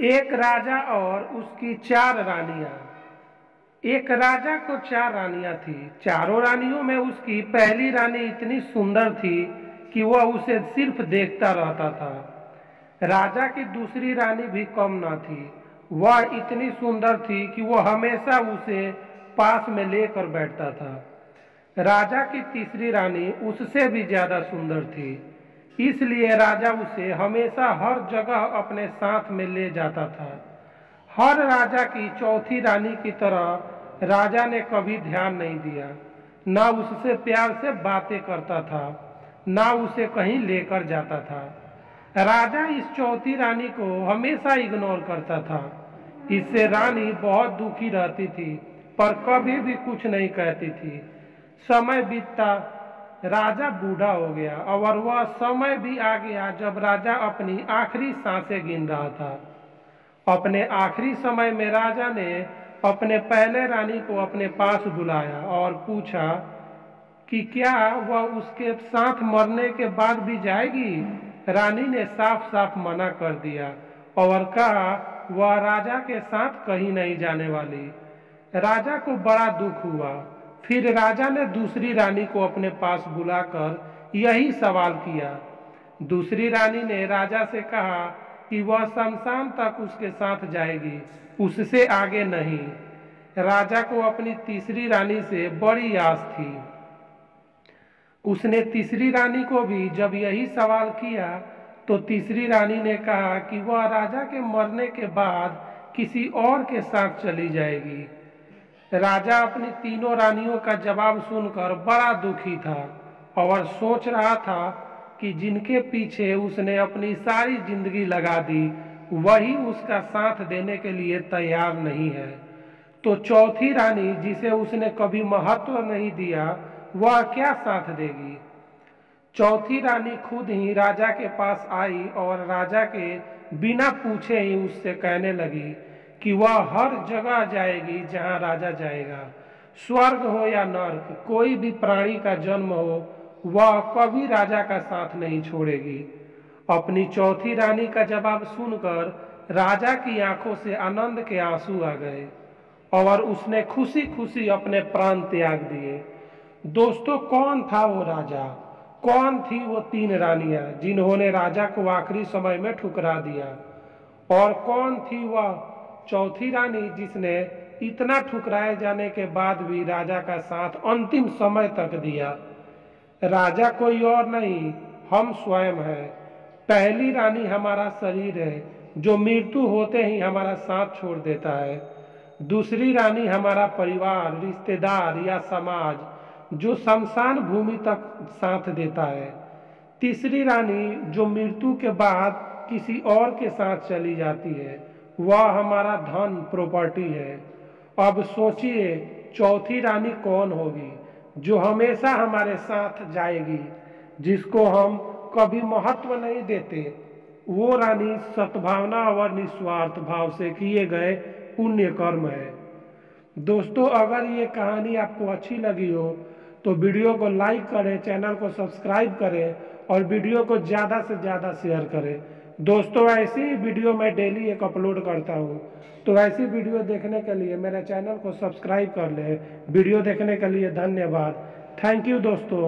एक राजा और उसकी 4 रानियां। एक राजा को 4 रानियां थी। चारों रानियों में उसकी पहली रानी इतनी सुंदर थी कि वह उसे सिर्फ देखता रहता था। राजा की दूसरी रानी भी कम न थी। वह इतनी सुंदर थी कि वह हमेशा उसे पास में लेकर बैठता था। राजा की तीसरी रानी उससे भी ज्यादा सुंदर थी, इसलिए राजा उसे हमेशा हर जगह अपने साथ में ले जाता था। हर राजा की चौथी रानी की तरह राजा ने कभी ध्यान नहीं दिया, ना उससे प्यार से बातें करता था, ना उसे कहीं लेकर जाता था। राजा इस चौथी रानी को हमेशा इग्नोर करता था। इससे रानी बहुत दुखी रहती थी, पर कभी भी कुछ नहीं कहती थी। समय बीतता, राजा बूढ़ा हो गया और वह समय भी आ गया जब राजा अपनी आखिरी सांसें गिन रहा था। अपने आखिरी समय में राजा ने अपने पहले रानी को अपने पास बुलाया और पूछा कि क्या वह उसके साथ मरने के बाद भी जाएगी। रानी ने साफ साफ मना कर दिया और कहा वह राजा के साथ कहीं नहीं जाने वाली। राजा को बड़ा दुख हुआ। फिर राजा ने दूसरी रानी को अपने पास बुलाकर यही सवाल किया। दूसरी रानी ने राजा से कहा कि वह शमशान तक उसके साथ जाएगी, उससे आगे नहीं। राजा को अपनी तीसरी रानी से बड़ी आस थी। उसने तीसरी रानी को भी जब यही सवाल किया तो तीसरी रानी ने कहा कि वह राजा के मरने के बाद किसी और के साथ चली जाएगी। राजा अपनी तीनों रानियों का जवाब सुनकर बड़ा दुखी था और सोच रहा था कि जिनके पीछे उसने अपनी सारी जिंदगी लगा दी, वही उसका साथ देने के लिए तैयार नहीं है, तो चौथी रानी जिसे उसने कभी महत्व नहीं दिया, वह क्या साथ देगी। चौथी रानी खुद ही राजा के पास आई और राजा के बिना पूछे ही उससे कहने लगी कि वह हर जगह जाएगी जहां राजा जाएगा। स्वर्ग हो या नर्क, कोई भी प्राणी का जन्म हो, वह कभी राजा का साथ नहीं छोड़ेगी। अपनी चौथी रानी का जवाब सुनकर राजा की आंखों से आनंद के आंसू आ गए और उसने खुशी खुशी अपने प्राण त्याग दिए। दोस्तों, कौन था वो राजा? कौन थी वो 3 रानियां जिन्होंने राजा को आखिरी समय में ठुकरा दिया? और कौन थी वह चौथी रानी जिसने इतना ठुकराए जाने के बाद भी राजा का साथ अंतिम समय तक दिया? राजा कोई और नहीं, हम स्वयं हैं। पहली रानी हमारा शरीर है जो मृत्यु होते ही हमारा साथ छोड़ देता है। दूसरी रानी हमारा परिवार, रिश्तेदार या समाज जो शमशान भूमि तक साथ देता है। तीसरी रानी जो मृत्यु के बाद किसी और के साथ चली जाती है, वह हमारा धन, प्रॉपर्टी है। अब सोचिए चौथी रानी कौन होगी जो हमेशा हमारे साथ जाएगी, जिसको हम कभी महत्व नहीं देते। वो रानी सद्भावना और निस्वार्थ भाव से किए गए पुण्य कर्म है। दोस्तों, अगर ये कहानी आपको अच्छी लगी हो तो वीडियो को लाइक करें, चैनल को सब्सक्राइब करें और वीडियो को ज़्यादा से ज़्यादा शेयर करें। दोस्तों, ऐसी ही वीडियो मैं डेली एक अपलोड करता हूँ, तो ऐसी वीडियो देखने के लिए मेरे चैनल को सब्सक्राइब कर लें। वीडियो देखने के लिए धन्यवाद। थैंक यू दोस्तों।